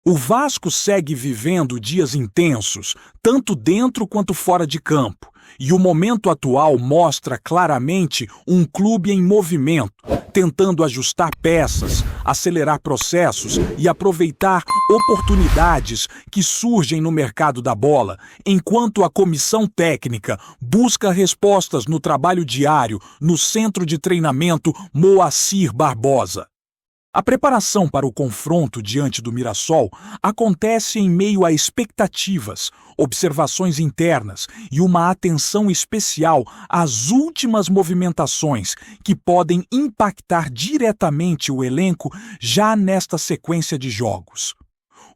O Vasco segue vivendo dias intensos, tanto dentro quanto fora de campo, e o momento atual mostra claramente um clube em movimento, tentando ajustar peças, acelerar processos e aproveitar oportunidades que surgem no mercado da bola, enquanto a comissão técnica busca respostas no trabalho diário no Centro de Treinamento Moacir Barbosa. A preparação para o confronto diante do Mirassol acontece em meio a expectativas, observações internas e uma atenção especial às últimas movimentações que podem impactar diretamente o elenco já nesta sequência de jogos.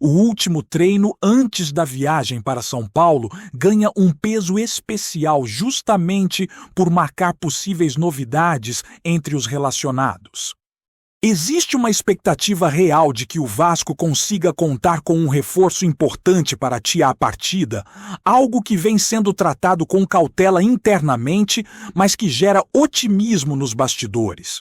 O último treino antes da viagem para São Paulo ganha um peso especial justamente por marcar possíveis novidades entre os relacionados. Existe uma expectativa real de que o Vasco consiga contar com um reforço importante para atiar a partida, algo que vem sendo tratado com cautela internamente, mas que gera otimismo nos bastidores.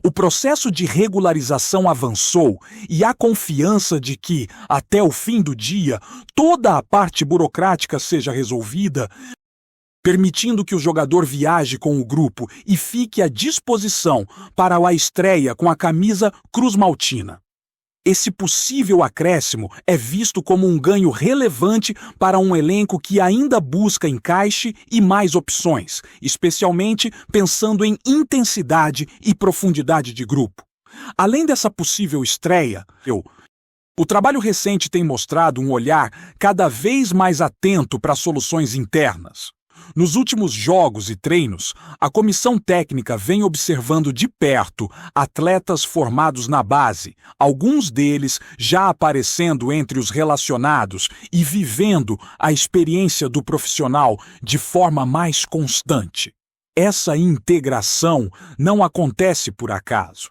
O processo de regularização avançou e há confiança de que, até o fim do dia, toda a parte burocrática seja resolvida, permitindo que o jogador viaje com o grupo e fique à disposição para a estreia com a camisa Cruz-Maltina. Esse possível acréscimo é visto como um ganho relevante para um elenco que ainda busca encaixe e mais opções, especialmente pensando em intensidade e profundidade de grupo. Além dessa possível estreia, o trabalho recente tem mostrado um olhar cada vez mais atento para soluções internas. Nos últimos jogos e treinos, a comissão técnica vem observando de perto atletas formados na base, alguns deles já aparecendo entre os relacionados e vivendo a experiência do profissional de forma mais constante. Essa integração não acontece por acaso,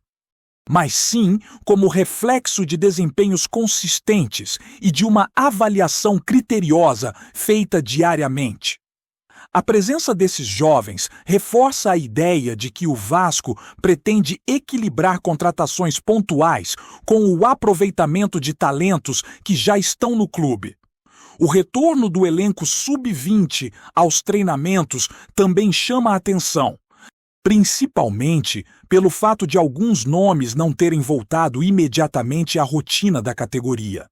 mas sim como reflexo de desempenhos consistentes e de uma avaliação criteriosa feita diariamente. A presença desses jovens reforça a ideia de que o Vasco pretende equilibrar contratações pontuais com o aproveitamento de talentos que já estão no clube. O retorno do elenco sub-20 aos treinamentos também chama a atenção, principalmente pelo fato de alguns nomes não terem voltado imediatamente à rotina da categoria.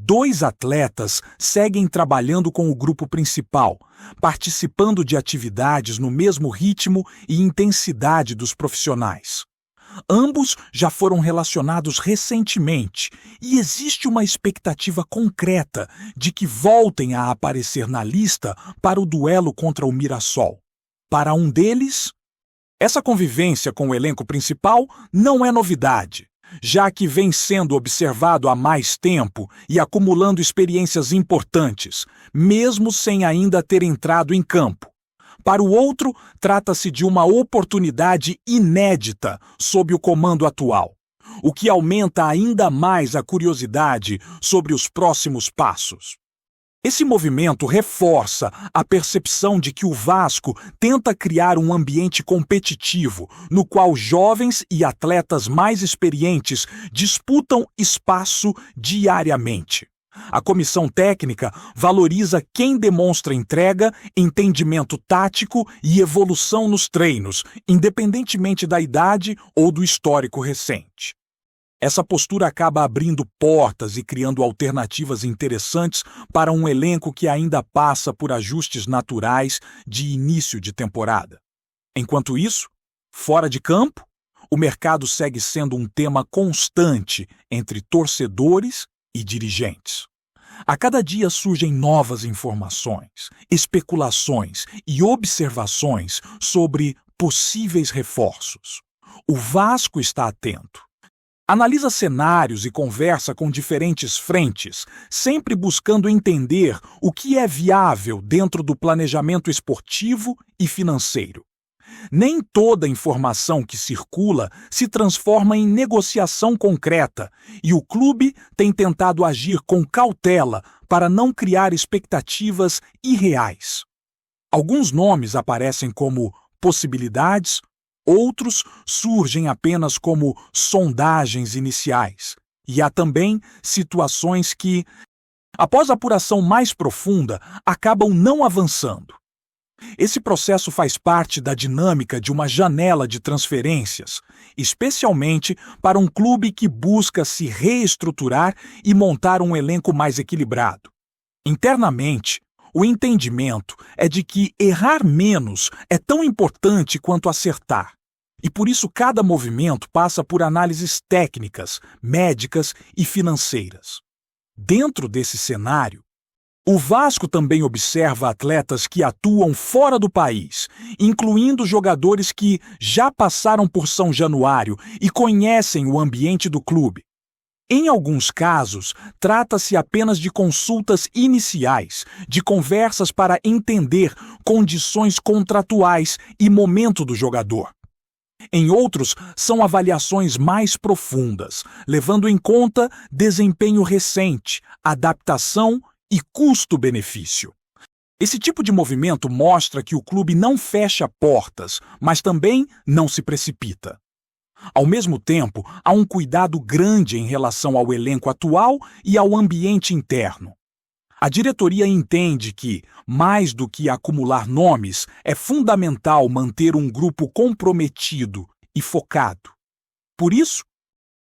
2 atletas seguem trabalhando com o grupo principal, participando de atividades no mesmo ritmo e intensidade dos profissionais. Ambos já foram relacionados recentemente e existe uma expectativa concreta de que voltem a aparecer na lista para o duelo contra o Mirassol. Para um deles, essa convivência com o elenco principal não é novidade, já que vem sendo observado há mais tempo e acumulando experiências importantes, mesmo sem ainda ter entrado em campo. Para o outro, trata-se de uma oportunidade inédita sob o comando atual, o que aumenta ainda mais a curiosidade sobre os próximos passos. Esse movimento reforça a percepção de que o Vasco tenta criar um ambiente competitivo, no qual jovens e atletas mais experientes disputam espaço diariamente. A comissão técnica valoriza quem demonstra entrega, entendimento tático e evolução nos treinos, independentemente da idade ou do histórico recente. Essa postura acaba abrindo portas e criando alternativas interessantes para um elenco que ainda passa por ajustes naturais de início de temporada. Enquanto isso, fora de campo, o mercado segue sendo um tema constante entre torcedores e dirigentes. A cada dia surgem novas informações, especulações e observações sobre possíveis reforços. O Vasco está atento. Analisa cenários e conversa com diferentes frentes, sempre buscando entender o que é viável dentro do planejamento esportivo e financeiro. Nem toda informação que circula se transforma em negociação concreta, e o clube tem tentado agir com cautela para não criar expectativas irreais. Alguns nomes aparecem como possibilidades, outros surgem apenas como sondagens iniciais, E há também situações que, após apuração mais profunda, acabam não avançando. Esse processo faz parte da dinâmica de uma janela de transferências, especialmente para um clube que busca se reestruturar e montar um elenco mais equilibrado. Internamente, o entendimento é de que errar menos é tão importante quanto acertar. E por isso cada movimento passa por análises técnicas, médicas e financeiras. Dentro desse cenário, o Vasco também observa atletas que atuam fora do país, incluindo jogadores que já passaram por São Januário e conhecem o ambiente do clube. Em alguns casos, trata-se apenas de consultas iniciais, de conversas para entender condições contratuais e momento do jogador. Em outros, são avaliações mais profundas, levando em conta desempenho recente, adaptação e custo-benefício. Esse tipo de movimento mostra que o clube não fecha portas, mas também não se precipita. Ao mesmo tempo, há um cuidado grande em relação ao elenco atual e ao ambiente interno. A diretoria entende que, mais do que acumular nomes, é fundamental manter um grupo comprometido e focado. Por isso,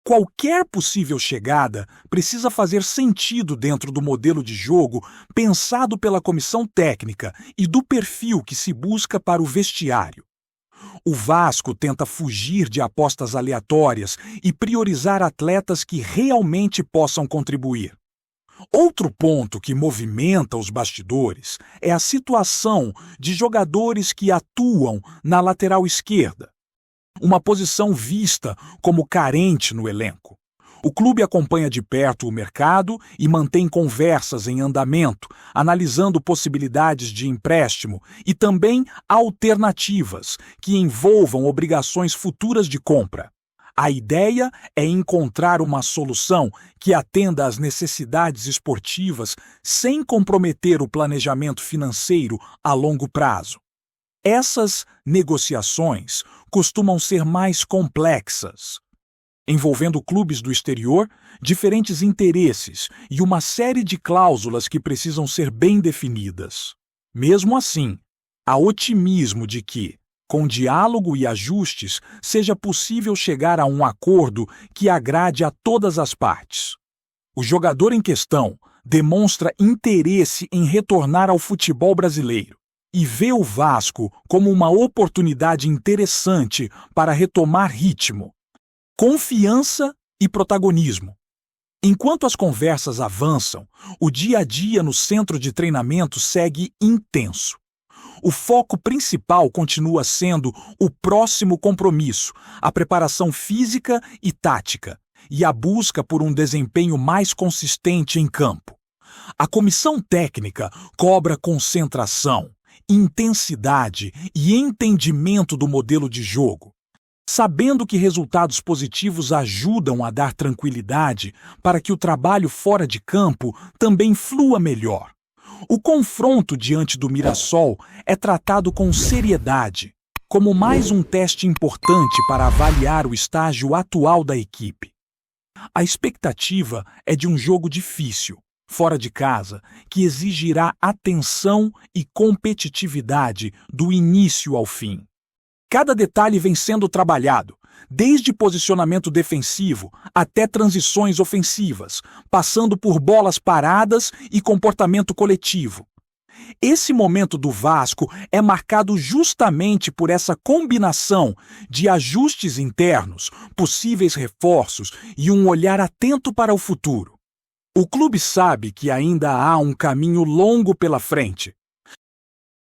qualquer possível chegada precisa fazer sentido dentro do modelo de jogo pensado pela comissão técnica e do perfil que se busca para o vestiário. O Vasco tenta fugir de apostas aleatórias e priorizar atletas que realmente possam contribuir. Outro ponto que movimenta os bastidores é a situação de jogadores que atuam na lateral esquerda, uma posição vista como carente no elenco. O clube acompanha de perto o mercado e mantém conversas em andamento, analisando possibilidades de empréstimo e também alternativas que envolvam obrigações futuras de compra. A ideia é encontrar uma solução que atenda às necessidades esportivas sem comprometer o planejamento financeiro a longo prazo. Essas negociações costumam ser mais complexas, envolvendo clubes do exterior, diferentes interesses e uma série de cláusulas que precisam ser bem definidas. Mesmo assim, há otimismo de que, com diálogo e ajustes, seja possível chegar a um acordo que agrade a todas as partes. O jogador em questão demonstra interesse em retornar ao futebol brasileiro e vê o Vasco como uma oportunidade interessante para retomar ritmo, confiança e protagonismo. Enquanto as conversas avançam, o dia a dia no centro de treinamento segue intenso. O foco principal continua sendo o próximo compromisso, a preparação física e tática, e a busca por um desempenho mais consistente em campo. A comissão técnica cobra concentração, intensidade e entendimento do modelo de jogo, sabendo que resultados positivos ajudam a dar tranquilidade para que o trabalho fora de campo também flua melhor. O confronto diante do Mirassol é tratado com seriedade, como mais um teste importante para avaliar o estágio atual da equipe. A expectativa é de um jogo difícil, fora de casa, que exigirá atenção e competitividade do início ao fim. Cada detalhe vem sendo trabalhado, desde posicionamento defensivo até transições ofensivas, passando por bolas paradas e comportamento coletivo. Esse momento do Vasco é marcado justamente por essa combinação de ajustes internos, possíveis reforços e um olhar atento para o futuro. O clube sabe que ainda há um caminho longo pela frente,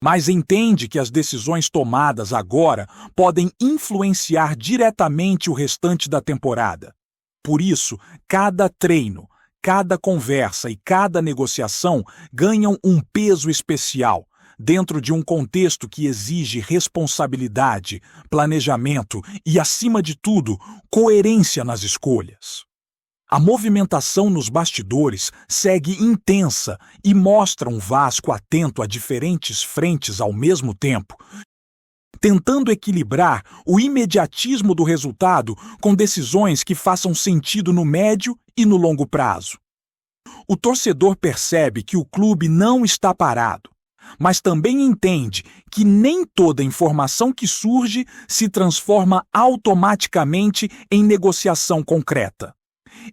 mas entende que as decisões tomadas agora podem influenciar diretamente o restante da temporada. Por isso, cada treino, cada conversa e cada negociação ganham um peso especial, dentro de um contexto que exige responsabilidade, planejamento e, acima de tudo, coerência nas escolhas. A movimentação nos bastidores segue intensa e mostra um Vasco atento a diferentes frentes ao mesmo tempo, tentando equilibrar o imediatismo do resultado com decisões que façam sentido no médio e no longo prazo. O torcedor percebe que o clube não está parado, mas também entende que nem toda informação que surge se transforma automaticamente em negociação concreta.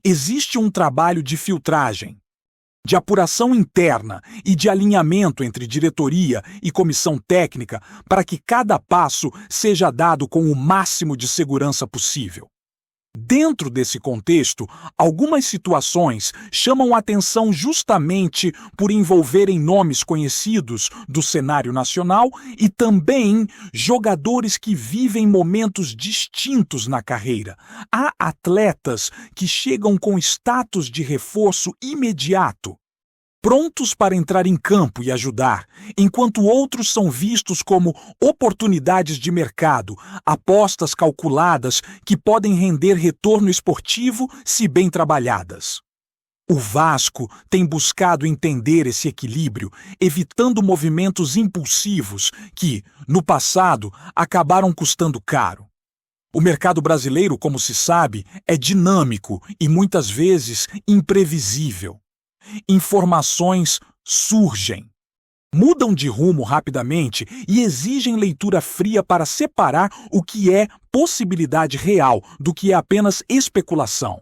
Existe um trabalho de filtragem, de apuração interna e de alinhamento entre diretoria e comissão técnica para que cada passo seja dado com o máximo de segurança possível. Dentro desse contexto, algumas situações chamam a atenção justamente por envolverem nomes conhecidos do cenário nacional e também jogadores que vivem momentos distintos na carreira. Há atletas que chegam com status de reforço imediato, prontos para entrar em campo e ajudar, enquanto outros são vistos como oportunidades de mercado, apostas calculadas que podem render retorno esportivo se bem trabalhadas. O Vasco tem buscado entender esse equilíbrio, evitando movimentos impulsivos que, no passado, acabaram custando caro. O mercado brasileiro, como se sabe, é dinâmico e muitas vezes imprevisível. Informações surgem, mudam de rumo rapidamente e exigem leitura fria para separar o que é possibilidade real do que é apenas especulação.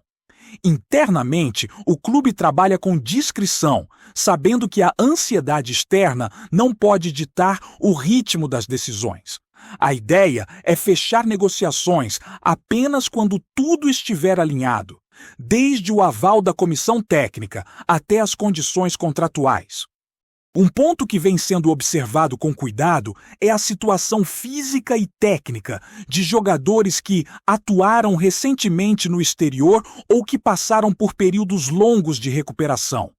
Internamente, o clube trabalha com discrição, sabendo que a ansiedade externa não pode ditar o ritmo das decisões. A ideia é fechar negociações apenas quando tudo estiver alinhado, desde o aval da comissão técnica até as condições contratuais. Um ponto que vem sendo observado com cuidado é a situação física e técnica de jogadores que atuaram recentemente no exterior ou que passaram por períodos longos de recuperação.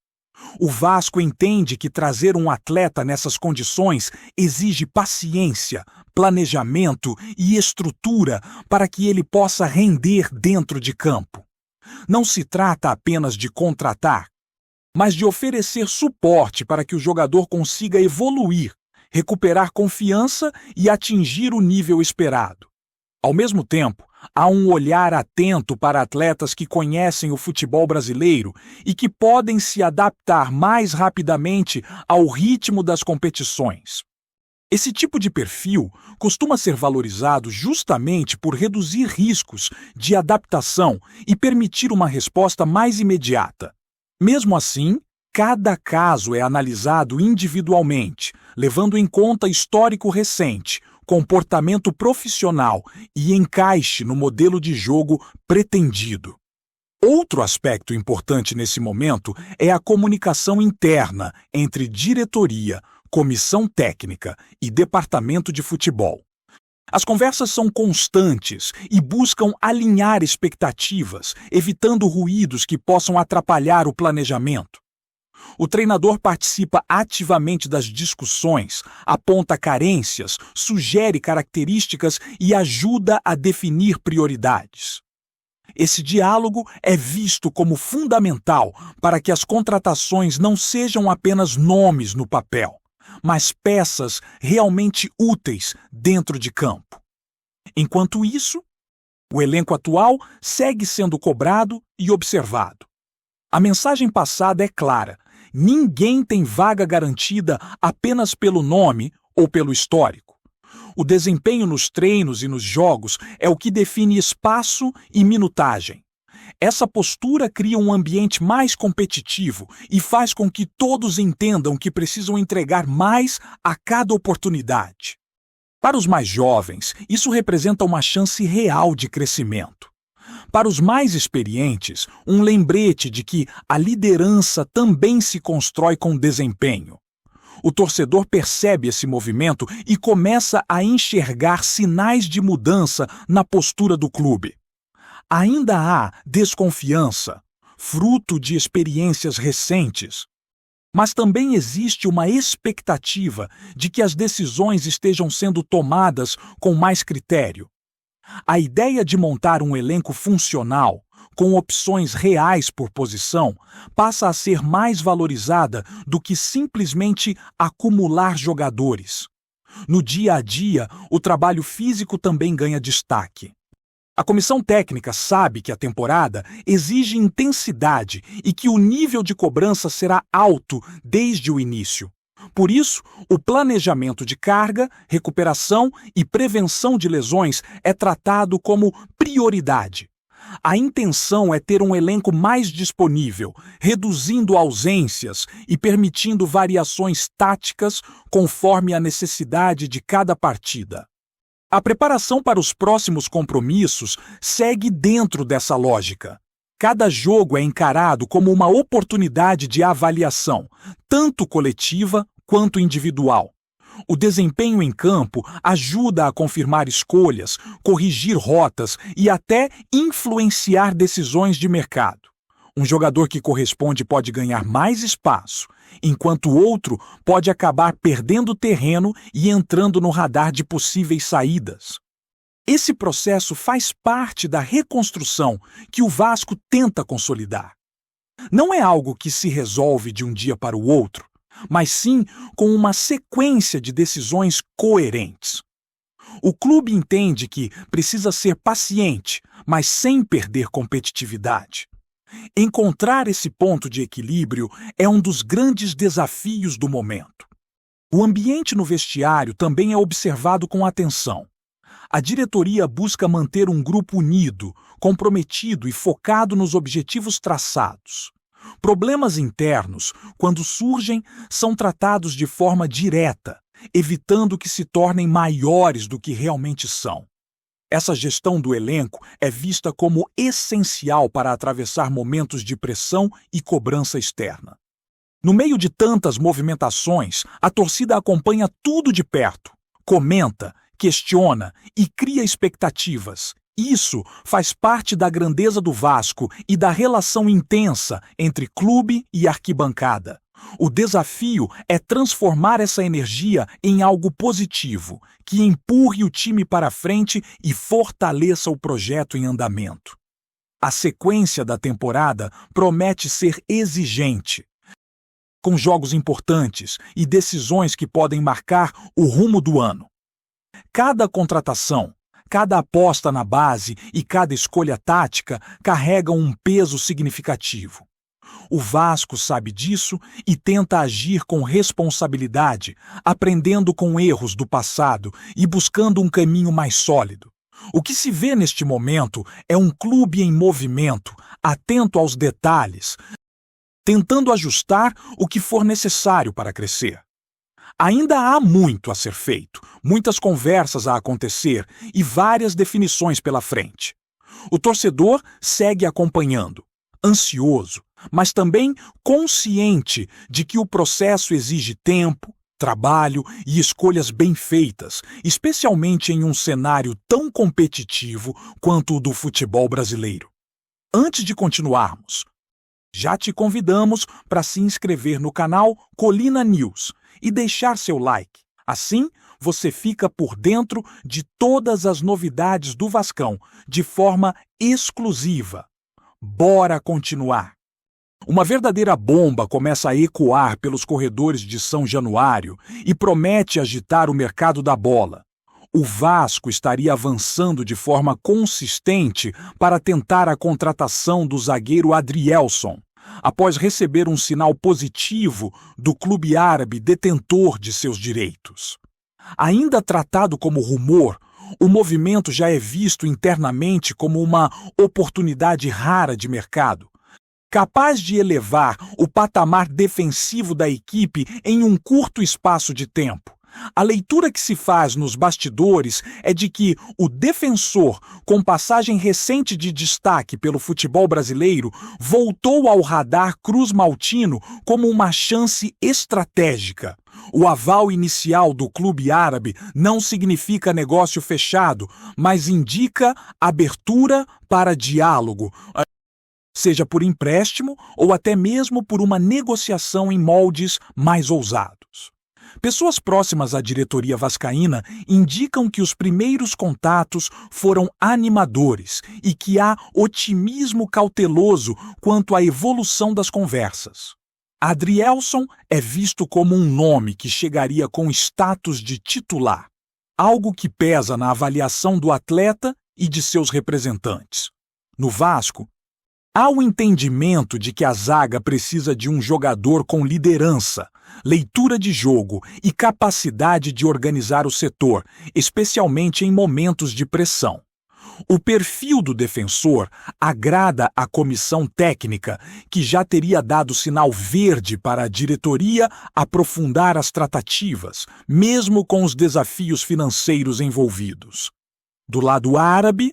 O Vasco entende que trazer um atleta nessas condições exige paciência, planejamento e estrutura para que ele possa render dentro de campo. Não se trata apenas de contratar, mas de oferecer suporte para que o jogador consiga evoluir, recuperar confiança e atingir o nível esperado. Ao mesmo tempo, há um olhar atento para atletas que conhecem o futebol brasileiro e que podem se adaptar mais rapidamente ao ritmo das competições. Esse tipo de perfil costuma ser valorizado justamente por reduzir riscos de adaptação e permitir uma resposta mais imediata. Mesmo assim, cada caso é analisado individualmente, levando em conta histórico recente, comportamento profissional e encaixe no modelo de jogo pretendido. Outro aspecto importante nesse momento é a comunicação interna entre diretoria, comissão técnica e departamento de futebol. As conversas são constantes e buscam alinhar expectativas, evitando ruídos que possam atrapalhar o planejamento. O treinador participa ativamente das discussões, aponta carências, sugere características e ajuda a definir prioridades. Esse diálogo é visto como fundamental para que as contratações não sejam apenas nomes no papel, mas peças realmente úteis dentro de campo. Enquanto isso, o elenco atual segue sendo cobrado e observado. A mensagem passada é clara: ninguém tem vaga garantida apenas pelo nome ou pelo histórico. O desempenho nos treinos e nos jogos é o que define espaço e minutagem. Essa postura cria um ambiente mais competitivo e faz com que todos entendam que precisam entregar mais a cada oportunidade. Para os mais jovens, isso representa uma chance real de crescimento. Para os mais experientes, um lembrete de que a liderança também se constrói com desempenho. O torcedor percebe esse movimento e começa a enxergar sinais de mudança na postura do clube. Ainda há desconfiança, fruto de experiências recentes, mas também existe uma expectativa de que as decisões estejam sendo tomadas com mais critério. A ideia de montar um elenco funcional, com opções reais por posição, passa a ser mais valorizada do que simplesmente acumular jogadores. No dia a dia, o trabalho físico também ganha destaque. A comissão técnica sabe que a temporada exige intensidade e que o nível de cobrança será alto desde o início. Por isso, o planejamento de carga, recuperação e prevenção de lesões é tratado como prioridade. A intenção é ter um elenco mais disponível, reduzindo ausências e permitindo variações táticas conforme a necessidade de cada partida. A preparação para os próximos compromissos segue dentro dessa lógica. Cada jogo é encarado como uma oportunidade de avaliação, tanto coletiva quanto individual. O desempenho em campo ajuda a confirmar escolhas, corrigir rotas e até influenciar decisões de mercado. Um jogador que corresponde pode ganhar mais espaço, enquanto o outro pode acabar perdendo terreno e entrando no radar de possíveis saídas. Esse processo faz parte da reconstrução que o Vasco tenta consolidar. Não é algo que se resolve de um dia para o outro, mas sim com uma sequência de decisões coerentes. O clube entende que precisa ser paciente, mas sem perder competitividade. Encontrar esse ponto de equilíbrio é um dos grandes desafios do momento. O ambiente no vestiário também é observado com atenção. A diretoria busca manter um grupo unido, comprometido e focado nos objetivos traçados. Problemas internos, quando surgem, são tratados de forma direta, evitando que se tornem maiores do que realmente são. Essa gestão do elenco é vista como essencial para atravessar momentos de pressão e cobrança externa. No meio de tantas movimentações, a torcida acompanha tudo de perto, comenta, questiona e cria expectativas. Isso faz parte da grandeza do Vasco e da relação intensa entre clube e arquibancada. O desafio é transformar essa energia em algo positivo, que empurre o time para frente e fortaleça o projeto em andamento. A sequência da temporada promete ser exigente, com jogos importantes e decisões que podem marcar o rumo do ano. Cada contratação, cada aposta na base e cada escolha tática carregam um peso significativo. O Vasco sabe disso e tenta agir com responsabilidade, aprendendo com erros do passado e buscando um caminho mais sólido. O que se vê neste momento é um clube em movimento, atento aos detalhes, tentando ajustar o que for necessário para crescer. Ainda há muito a ser feito, muitas conversas a acontecer e várias definições pela frente. O torcedor segue acompanhando, ansioso, mas também consciente de que o processo exige tempo, trabalho e escolhas bem feitas, especialmente em um cenário tão competitivo quanto o do futebol brasileiro. Antes de continuarmos, já te convidamos para se inscrever no canal Colina News e deixar seu like. Assim, você fica por dentro de todas as novidades do Vascão, de forma exclusiva. Bora continuar! Uma verdadeira bomba começa a ecoar pelos corredores de São Januário e promete agitar o mercado da bola. O Vasco estaria avançando de forma consistente para tentar a contratação do zagueiro Adrielson, após receber um sinal positivo do clube árabe detentor de seus direitos. Ainda tratado como rumor, o movimento já é visto internamente como uma oportunidade rara de mercado, capaz de elevar o patamar defensivo da equipe em um curto espaço de tempo. A leitura que se faz nos bastidores é de que o defensor, com passagem recente de destaque pelo futebol brasileiro, voltou ao radar cruz-maltino como uma chance estratégica. O aval inicial do clube árabe não significa negócio fechado, mas indica abertura para diálogo, seja por empréstimo ou até mesmo por uma negociação em moldes mais ousados. Pessoas próximas à diretoria vascaína indicam que os primeiros contatos foram animadores e que há otimismo cauteloso quanto à evolução das conversas. Adrielson é visto como um nome que chegaria com status de titular, algo que pesa na avaliação do atleta e de seus representantes. No Vasco, há o entendimento de que a zaga precisa de um jogador com liderança, leitura de jogo e capacidade de organizar o setor, especialmente em momentos de pressão. O perfil do defensor agrada à comissão técnica, que já teria dado sinal verde para a diretoria aprofundar as tratativas, mesmo com os desafios financeiros envolvidos. Do lado árabe,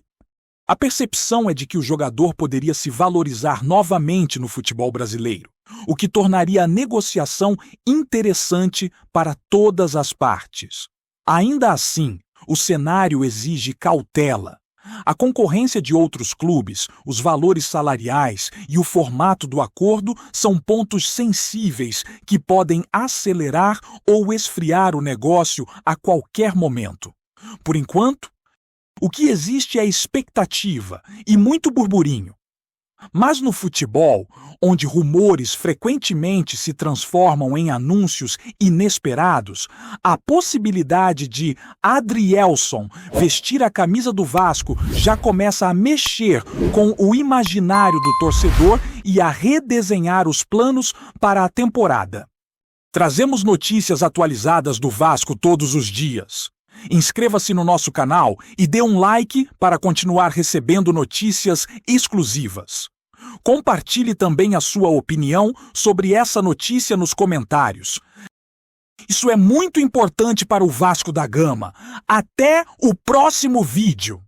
a percepção é de que o jogador poderia se valorizar novamente no futebol brasileiro, o que tornaria a negociação interessante para todas as partes. Ainda assim, o cenário exige cautela. A concorrência de outros clubes, os valores salariais e o formato do acordo são pontos sensíveis que podem acelerar ou esfriar o negócio a qualquer momento. Por enquanto, o que existe é expectativa e muito burburinho. Mas no futebol, onde rumores frequentemente se transformam em anúncios inesperados, a possibilidade de Adrielson vestir a camisa do Vasco já começa a mexer com o imaginário do torcedor e a redesenhar os planos para a temporada. Trazemos notícias atualizadas do Vasco todos os dias. Inscreva-se no nosso canal e dê um like para continuar recebendo notícias exclusivas. Compartilhe também a sua opinião sobre essa notícia nos comentários. Isso é muito importante para o Vasco da Gama. Até o próximo vídeo!